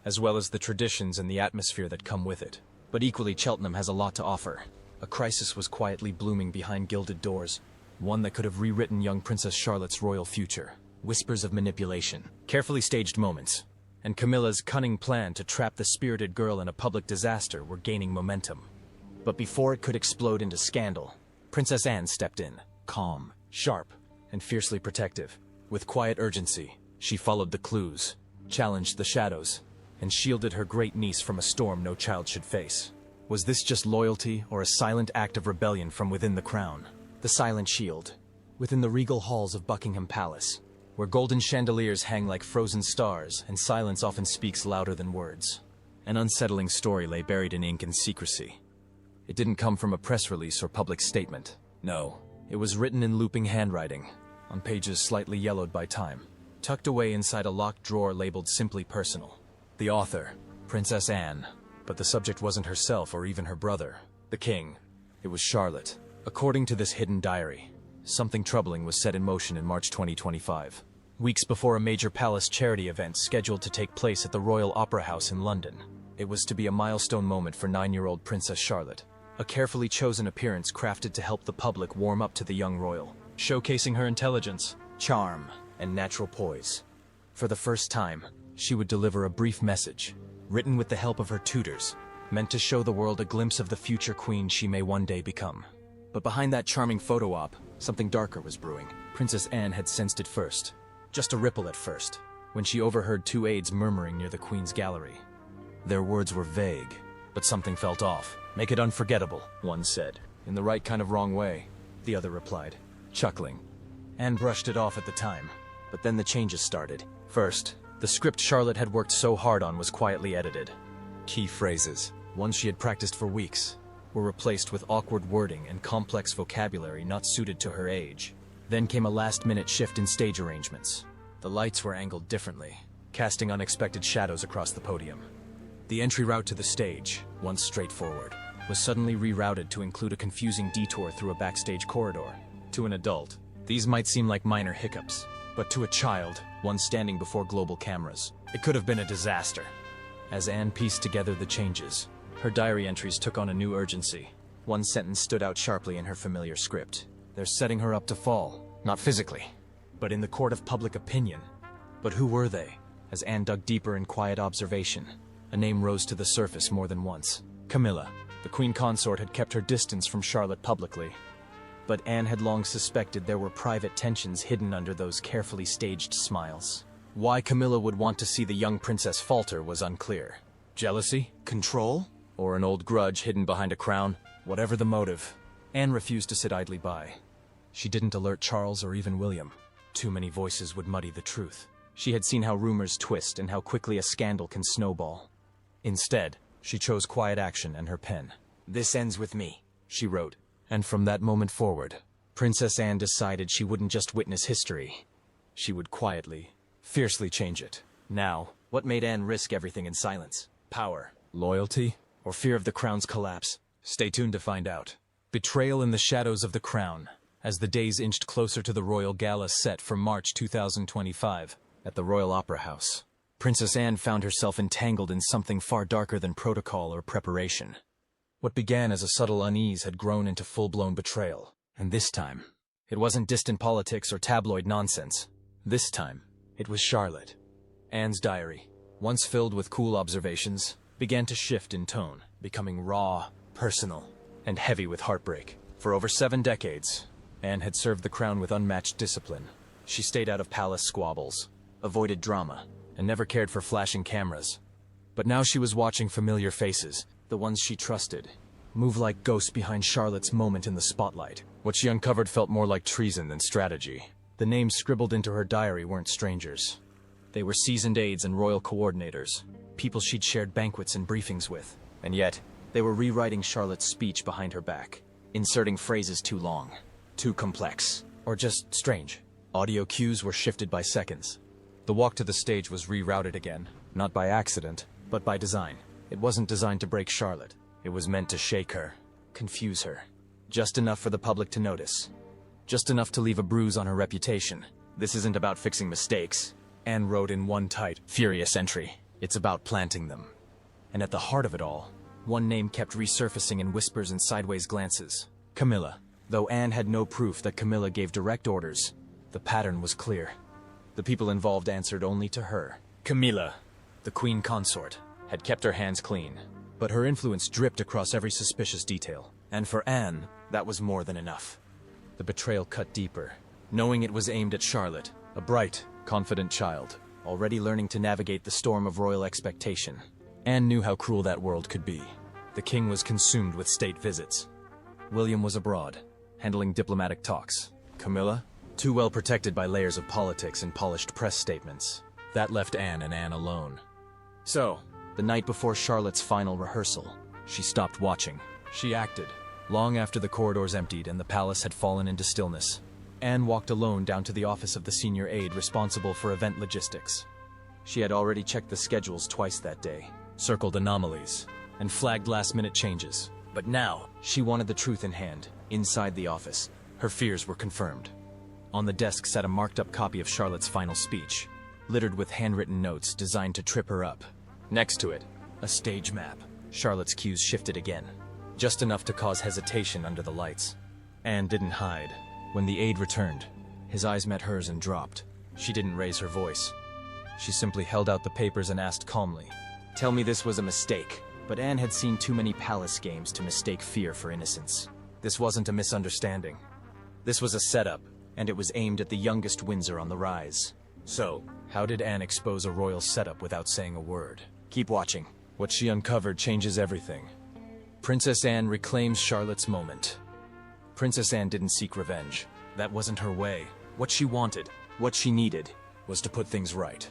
as well as the traditions and the atmosphere that come with it. But equally, Cheltenham has a lot to offer. A crisis was quietly blooming behind gilded doors, one that could have rewritten young Princess Charlotte's royal future. Whispers of manipulation, carefully staged moments, and Camilla's cunning plan to trap the spirited girl in a public disaster were gaining momentum. But before it could explode into scandal, Princess Anne stepped in, calm, sharp, and fiercely protective. With quiet urgency, she followed the clues, challenged the shadows, and shielded her great niece from a storm no child should face. Was this just loyalty or a silent act of rebellion from within the crown? The silent shield, within the regal halls of Buckingham Palace, where golden chandeliers hang like frozen stars and silence often speaks louder than words. An unsettling story lay buried in ink and secrecy. It didn't come from a press release or public statement. No, it was written in looping handwriting, on pages slightly yellowed by time, tucked away inside a locked drawer labeled simply personal. The author, Princess Anne, but the subject wasn't herself or even her brother, the king. It was Charlotte. According to this hidden diary, something troubling was set in motion in March 2025, weeks before a major palace charity event scheduled to take place at the Royal Opera House in London. It was to be a milestone moment for 9-year-old Princess Charlotte, a carefully chosen appearance crafted to help the public warm up to the young royal, showcasing her intelligence, charm, and natural poise. For the first time, she would deliver a brief message, written with the help of her tutors, meant to show the world a glimpse of the future queen she may one day become. But behind that charming photo op, something darker was brewing. Princess Anne had sensed it first. Just a ripple at first, when she overheard two aides murmuring near the Queen's gallery. Their words were vague, but something felt off. "Make it unforgettable," one said. "In the right kind of wrong way," the other replied, chuckling. Anne brushed it off at the time, but then the changes started. First, the script Charlotte had worked so hard on was quietly edited. Key phrases, ones she had practiced for weeks, were replaced with awkward wording and complex vocabulary not suited to her age. Then came a last-minute shift in stage arrangements. The lights were angled differently, casting unexpected shadows across the podium. The entry route to the stage, once straightforward, was suddenly rerouted to include a confusing detour through a backstage corridor. To an adult, these might seem like minor hiccups, but to a child, one standing before global cameras, it could have been a disaster. As Anne pieced together the changes, her diary entries took on a new urgency. One sentence stood out sharply in her familiar script. "They're setting her up to fall, not physically, but in the court of public opinion." But who were they? As Anne dug deeper in quiet observation, a name rose to the surface more than once. Camilla. The queen consort had kept her distance from Charlotte publicly, but Anne had long suspected there were private tensions hidden under those carefully staged smiles. Why Camilla would want to see the young princess falter was unclear. Jealousy? Control? Or an old grudge hidden behind a crown? Whatever the motive, Anne refused to sit idly by. She didn't alert Charles or even William. Too many voices would muddy the truth. She had seen how rumors twist and how quickly a scandal can snowball. Instead, she chose quiet action and her pen. "This ends with me," she wrote. And from that moment forward, Princess Anne decided she wouldn't just witness history. She would quietly, fiercely change it. Now, what made Anne risk everything in silence? Power, loyalty, or fear of the crown's collapse? Stay tuned to find out. Betrayal in the shadows of the crown, as the days inched closer to the royal gala set for March 2025 at the Royal Opera House. Princess Anne found herself entangled in something far darker than protocol or preparation. What began as a subtle unease had grown into full-blown betrayal. And this time, it wasn't distant politics or tabloid nonsense. This time, it was Charlotte. Anne's diary, once filled with cool observations, began to shift in tone, becoming raw, personal, and heavy with heartbreak. For over 7 decades, Anne had served the crown with unmatched discipline. She stayed out of palace squabbles, avoided drama, and never cared for flashing cameras. But now she was watching familiar faces, the ones she trusted, move like ghosts behind Charlotte's moment in the spotlight. What she uncovered felt more like treason than strategy. The names scribbled into her diary weren't strangers. They were seasoned aides and royal coordinators, people she'd shared banquets and briefings with. And yet, they were rewriting Charlotte's speech behind her back, inserting phrases too long, too complex, or just strange. Audio cues were shifted by seconds. The walk to the stage was rerouted again, not by accident, but by design. It wasn't designed to break Charlotte. It was meant to shake her, confuse her. Just enough for the public to notice. Just enough to leave a bruise on her reputation. "This isn't about fixing mistakes," Anne wrote in one tight, furious entry. It's about planting them. And at the heart of it all, one name kept resurfacing in whispers and sideways glances. Camilla. Though Anne had no proof that Camilla gave direct orders, the pattern was clear. The people involved answered only to her. Camilla, the queen consort, had kept her hands clean, but her influence dripped across every suspicious detail. And for Anne, that was more than enough. The betrayal cut deeper, knowing it was aimed at Charlotte, a bright, confident child, already learning to navigate the storm of royal expectation. Anne knew how cruel that world could be. The king was consumed with state visits. William was abroad, handling diplomatic talks. Camilla, too well protected by layers of politics and polished press statements. That left Anne and Anne alone. So, the night before Charlotte's final rehearsal, she stopped watching. She acted. Long after the corridors emptied and the palace had fallen into stillness, Anne walked alone down to the office of the senior aide responsible for event logistics. She had already checked the schedules twice that day, circled anomalies, and flagged last-minute changes. But now, she wanted the truth in hand, inside the office. Her fears were confirmed. On the desk sat a marked-up copy of Charlotte's final speech, littered with handwritten notes designed to trip her up. Next to it, a stage map. Charlotte's cues shifted again, just enough to cause hesitation under the lights. Anne didn't hide. When the aide returned, his eyes met hers and dropped. She didn't raise her voice. She simply held out the papers and asked calmly, "Tell me this was a mistake." But Anne had seen too many palace games to mistake fear for innocence. This wasn't a misunderstanding. This was a setup, and it was aimed at the youngest Windsor on the rise. So, how did Anne expose a royal setup without saying a word? Keep watching. What she uncovered changes everything. Princess Anne reclaims Charlotte's moment. Princess Anne didn't seek revenge. That wasn't her way. What she wanted, what she needed, was to put things right.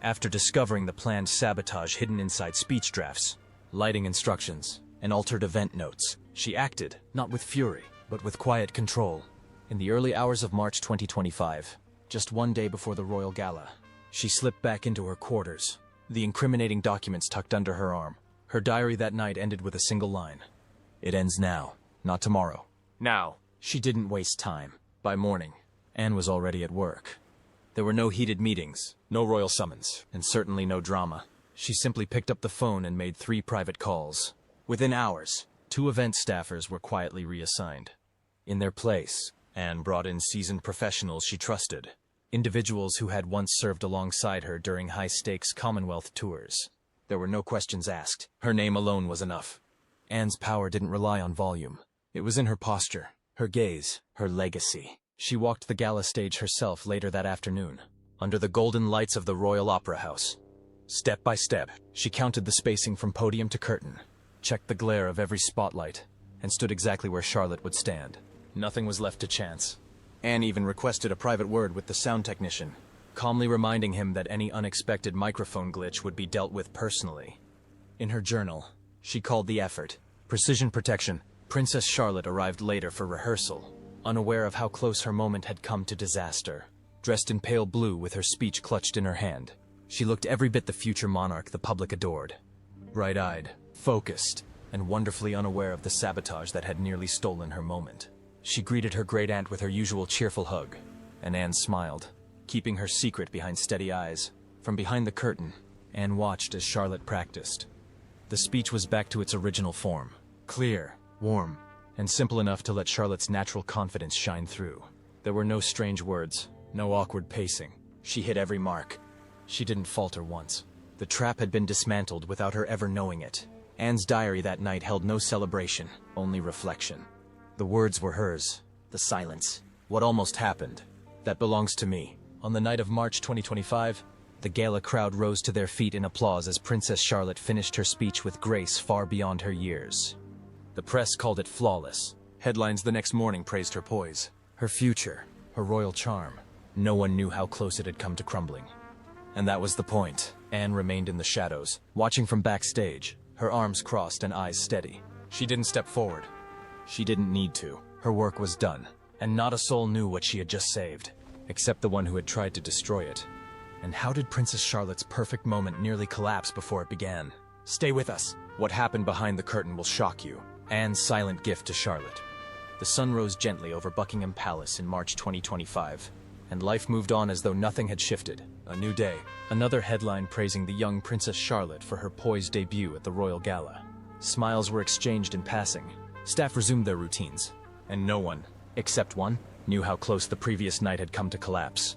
After discovering the planned sabotage hidden inside speech drafts, lighting instructions, and altered event notes, she acted, not with fury, but with quiet control. In the early hours of March 2025, just one day before the royal gala, she slipped back into her quarters, the incriminating documents tucked under her arm. Her diary that night ended with a single line. "It ends now, not tomorrow." Now. She didn't waste time. By morning, Anne was already at work. There were no heated meetings, no royal summons, and certainly no drama. She simply picked up the phone and made 3 private calls. Within hours, 2 event staffers were quietly reassigned. In their place, Anne brought in seasoned professionals she trusted, individuals who had once served alongside her during high-stakes Commonwealth tours. There were no questions asked. Her name alone was enough. Anne's power didn't rely on volume. It was in her posture, her gaze, her legacy. She walked the gala stage herself later that afternoon, under the golden lights of the Royal Opera House. Step by step, she counted the spacing from podium to curtain, checked the glare of every spotlight, and stood exactly where Charlotte would stand. Nothing was left to chance. Anne even requested a private word with the sound technician, calmly reminding him that any unexpected microphone glitch would be dealt with personally. In her journal, she called the effort precision protection. Princess Charlotte arrived later for rehearsal, unaware of how close her moment had come to disaster. Dressed in pale blue with her speech clutched in her hand, she looked every bit the future monarch the public adored. Bright-eyed, focused, and wonderfully unaware of the sabotage that had nearly stolen her moment. She greeted her great-aunt with her usual cheerful hug, and Anne smiled, keeping her secret behind steady eyes. From behind the curtain, Anne watched as Charlotte practiced. The speech was back to its original form, clear, warm, and simple enough to let Charlotte's natural confidence shine through. There were no strange words, no awkward pacing. She hit every mark. She didn't falter once. The trap had been dismantled without her ever knowing it. Anne's diary that night held no celebration, only reflection. The words were hers. The silence. What almost happened. That belongs to me. On the night of March 2025, the gala crowd rose to their feet in applause as Princess Charlotte finished her speech with grace far beyond her years. The press called it flawless. Headlines the next morning praised her poise, her future, her royal charm. No one knew how close it had come to crumbling. And that was the point. Anne remained in the shadows, watching from backstage, her arms crossed and eyes steady. She didn't step forward. She didn't need to. Her work was done, and not a soul knew what she had just saved, except the one who had tried to destroy it. And how did Princess Charlotte's perfect moment nearly collapse before it began? Stay with us. What happened behind the curtain will shock you. Anne's silent gift to Charlotte. The sun rose gently over Buckingham Palace in March 2025. and life moved on as though nothing had shifted. A new day. Another headline praising the young Princess Charlotte for her poised debut at the Royal Gala. Smiles were exchanged in passing. Staff resumed their routines, and no one, except one, knew how close the previous night had come to collapse.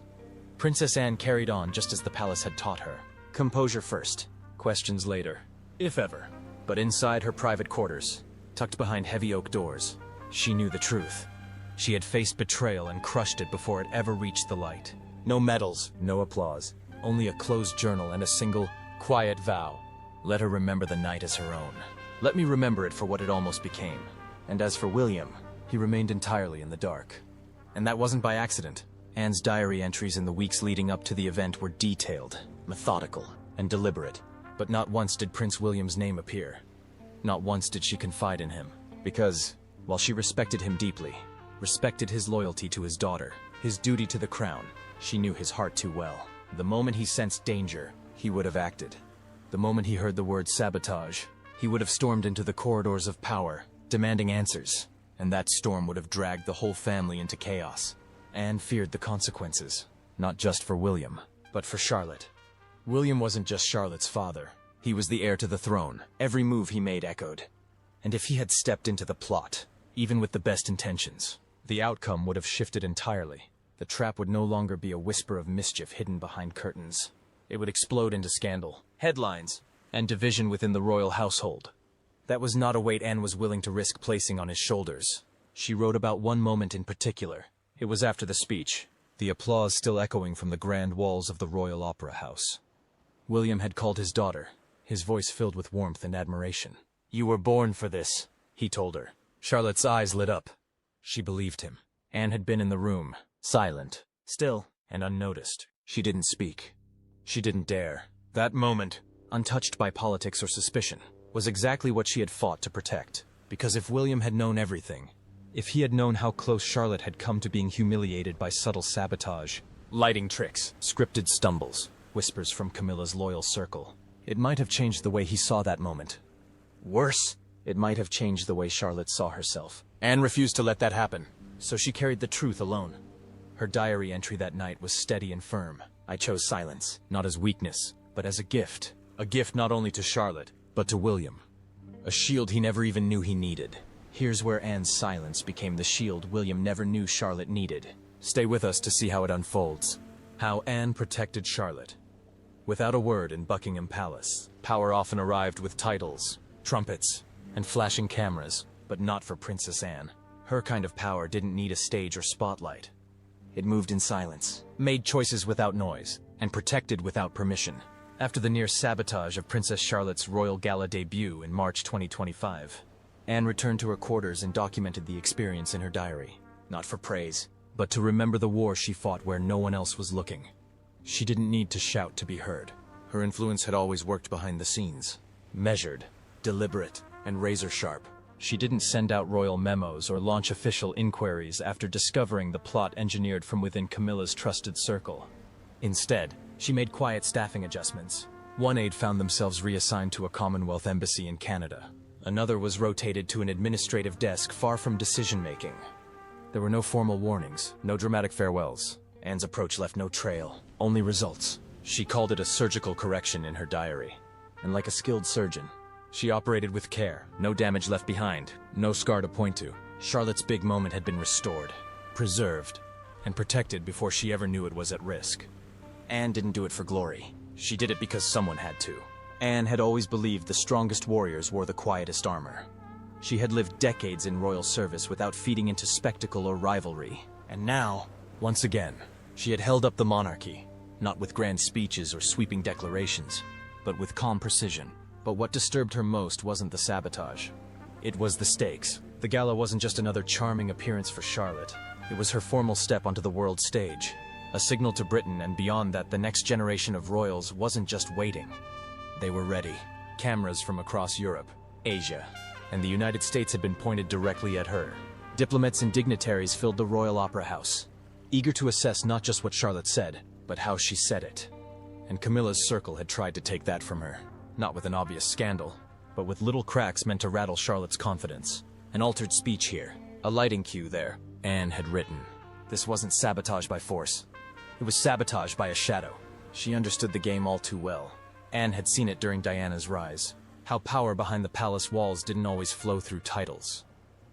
Princess Anne carried on just as the palace had taught her. Composure first, questions later, if ever. But inside her private quarters, tucked behind heavy oak doors, she knew the truth. She had faced betrayal and crushed it before it ever reached the light. No medals, no applause, only a closed journal and a single, quiet vow. Let her remember the night as her own. Let me remember it for what it almost became. And as for William, he remained entirely in the dark. And that wasn't by accident. Anne's diary entries in the weeks leading up to the event were detailed, methodical, and deliberate. But not once did Prince William's name appear. Not once did she confide in him. Because, while she respected him deeply, respected his loyalty to his daughter, his duty to the crown, she knew his heart too well. The moment he sensed danger, he would have acted. The moment he heard the word sabotage, he would have stormed into the corridors of power, demanding answers, and that storm would have dragged the whole family into chaos. Anne feared the consequences, not just for William, but for Charlotte. William wasn't just Charlotte's father. He was the heir to the throne. Every move he made echoed. And if he had stepped into the plot, even with the best intentions, the outcome would have shifted entirely. The trap would no longer be a whisper of mischief hidden behind curtains. It would explode into scandal, headlines, and division within the royal household. That was not a weight Anne was willing to risk placing on his shoulders. She wrote about one moment in particular. It was after the speech, the applause still echoing from the grand walls of the Royal Opera House. William had called his daughter, his voice filled with warmth and admiration. "You were born for this," he told her. Charlotte's eyes lit up. She believed him. Anne had been in the room, silent, still, and unnoticed. She didn't speak. She didn't dare. That moment, untouched by politics or suspicion, was exactly what she had fought to protect. Because if William had known everything, if he had known how close Charlotte had come to being humiliated by subtle sabotage, lighting tricks, scripted stumbles, whispers from Camilla's loyal circle, it might have changed the way he saw that moment. Worse, it might have changed the way Charlotte saw herself. Anne refused to let that happen, so she carried the truth alone. Her diary entry that night was steady and firm. "I chose silence, not as weakness, but as a gift. A gift not only to Charlotte, but to William. A shield he never even knew he needed." Here's where Anne's silence became the shield William never knew Charlotte needed. Stay with us to see how it unfolds. How Anne protected Charlotte. Without a word in Buckingham Palace, power often arrived with titles, trumpets, and flashing cameras, but not for Princess Anne. Her kind of power didn't need a stage or spotlight. It moved in silence, made choices without noise, and protected without permission. After the near sabotage of Princess Charlotte's Royal Gala debut in March 2025, Anne returned to her quarters and documented the experience in her diary. Not for praise, but to remember the war she fought where no one else was looking. She didn't need to shout to be heard. Her influence had always worked behind the scenes. Measured, deliberate, and razor-sharp. She didn't send out royal memos or launch official inquiries after discovering the plot engineered from within Camilla's trusted circle. Instead, she made quiet staffing adjustments. One aide found themselves reassigned to a Commonwealth embassy in Canada. Another was rotated to an administrative desk far from decision-making. There were no formal warnings, no dramatic farewells. Anne's approach left no trail, only results. She called it a surgical correction in her diary. And like a skilled surgeon, she operated with care, no damage left behind, no scar to point to. Charlotte's big moment had been restored, preserved, and protected before she ever knew it was at risk. Anne didn't do it for glory. She did it because someone had to. Anne had always believed the strongest warriors wore the quietest armor. She had lived decades in royal service without feeding into spectacle or rivalry. And now, once again, she had held up the monarchy, not with grand speeches or sweeping declarations, but with calm precision. But what disturbed her most wasn't the sabotage. It was the stakes. The gala wasn't just another charming appearance for Charlotte. It was her formal step onto the world stage. A signal to Britain, and beyond that, the next generation of royals wasn't just waiting. They were ready. Cameras from across Europe, Asia, and the United States had been pointed directly at her. Diplomats and dignitaries filled the Royal Opera House, eager to assess not just what Charlotte said, but how she said it. And Camilla's circle had tried to take that from her. Not with an obvious scandal, but with little cracks meant to rattle Charlotte's confidence. An altered speech here, a lighting cue there. Anne had written. This wasn't sabotage by force. It was sabotage by a shadow. She understood the game all too well. Anne had seen it during Diana's rise. How power behind the palace walls didn't always flow through titles.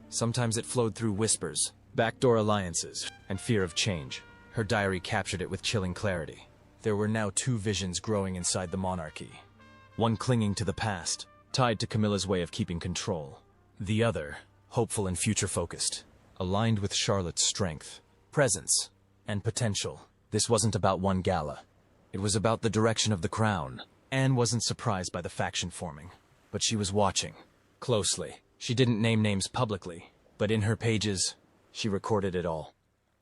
Sometimes it flowed through whispers, backdoor alliances, and fear of change. Her diary captured it with chilling clarity. There were now two visions growing inside the monarchy. One clinging to the past, tied to Camilla's way of keeping control. The other, hopeful and future-focused, aligned with Charlotte's strength, presence, and potential. This wasn't about one gala. It was about the direction of the crown. Anne wasn't surprised by the faction forming, but she was watching closely. She didn't name names publicly, but in her pages, she recorded it all.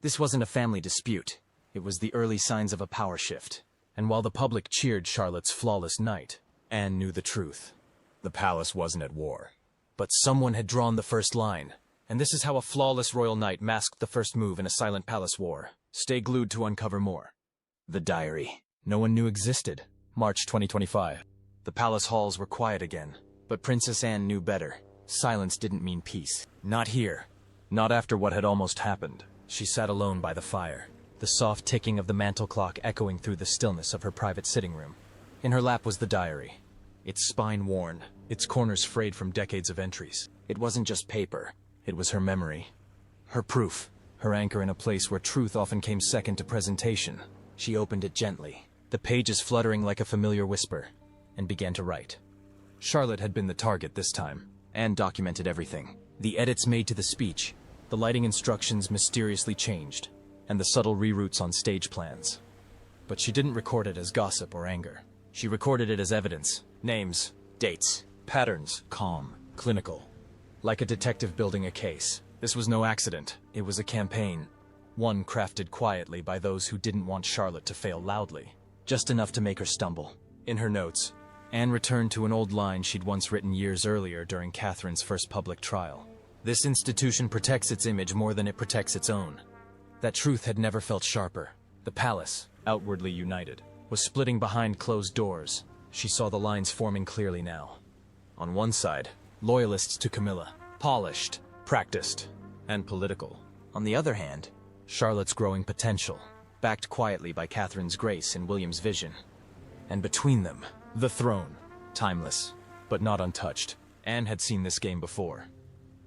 This wasn't a family dispute. It was the early signs of a power shift. And while the public cheered Charlotte's flawless night, Anne knew the truth. The palace wasn't at war. But someone had drawn the first line, and this is how a flawless royal night masked the first move in a silent palace war. Stay glued to uncover more. The diary. No one knew existed. March 2025. The palace halls were quiet again, but Princess Anne knew better. Silence didn't mean peace. Not here. Not after what had almost happened. She sat alone by the fire, the soft ticking of the mantel clock echoing through the stillness of her private sitting room. In her lap was the diary, its spine worn, its corners frayed from decades of entries. It wasn't just paper. It was her memory. Her proof. Her anchor in a place where truth often came second to presentation. She opened it gently, the pages fluttering like a familiar whisper, and began to write. Charlotte had been the target this time. Anne documented everything. The edits made to the speech, the lighting instructions mysteriously changed, and the subtle reroutes on stage plans. But she didn't record it as gossip or anger. She recorded it as evidence. Names, dates, patterns, calm, clinical. Like a detective building a case. This was no accident. It was a campaign. One crafted quietly by those who didn't want Charlotte to fail loudly. Just enough to make her stumble. In her notes, Anne returned to an old line she'd once written years earlier during Catherine's first public trial. This institution protects its image more than it protects its own. That truth had never felt sharper. The palace, outwardly united, was splitting behind closed doors. She saw the lines forming clearly now. On one side, loyalists to Camilla, polished, practiced, and political. On the other hand, Charlotte's growing potential, backed quietly by Catherine's grace and William's vision. And between them, the throne, timeless, but not untouched. Anne had seen this game before.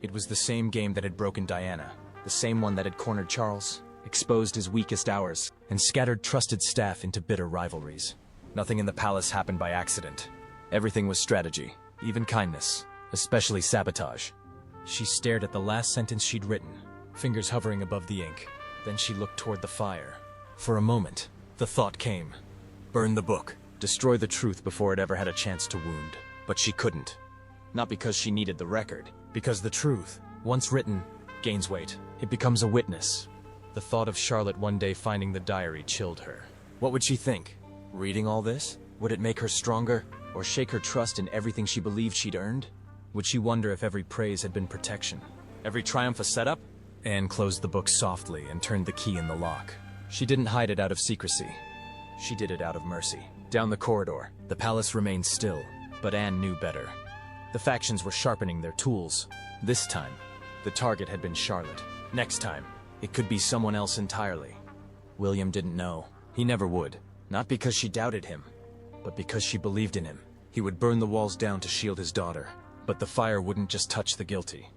It was the same game that had broken Diana, the same one that had cornered Charles, exposed his weakest hours, and scattered trusted staff into bitter rivalries. Nothing in the palace happened by accident. Everything was strategy, even kindness, especially sabotage. She stared at the last sentence she'd written, fingers hovering above the ink. Then she looked toward the fire. For a moment, the thought came. Burn the book. Destroy the truth before it ever had a chance to wound. But she couldn't. Not because she needed the record. Because the truth, once written, gains weight. It becomes a witness. The thought of Charlotte one day finding the diary chilled her. What would she think? Reading all this? Would it make her stronger? Or shake her trust in everything she believed she'd earned? Would she wonder if every praise had been protection? Every triumph a setup? Anne closed the book softly and turned the key in the lock. She didn't hide it out of secrecy. She did it out of mercy. Down the corridor, the palace remained still, but Anne knew better. The factions were sharpening their tools. This time, the target had been Charlotte. Next time, it could be someone else entirely. William didn't know. He never would. Not because she doubted him, but because she believed in him. He would burn the walls down to shield his daughter. But the fire wouldn't just touch the guilty.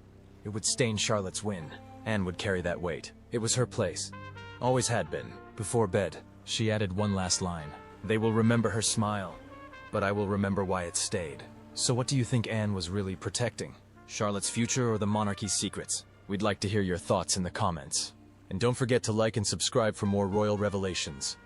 It would stain Charlotte's win. Anne would carry that weight. It was her place. Always had been. Before bed, she added one last line. They will remember her smile, but I will remember why it stayed. So what do you think Anne was really protecting? Charlotte's future or the monarchy's secrets? We'd like to hear your thoughts in the comments. And don't forget to like and subscribe for more royal revelations.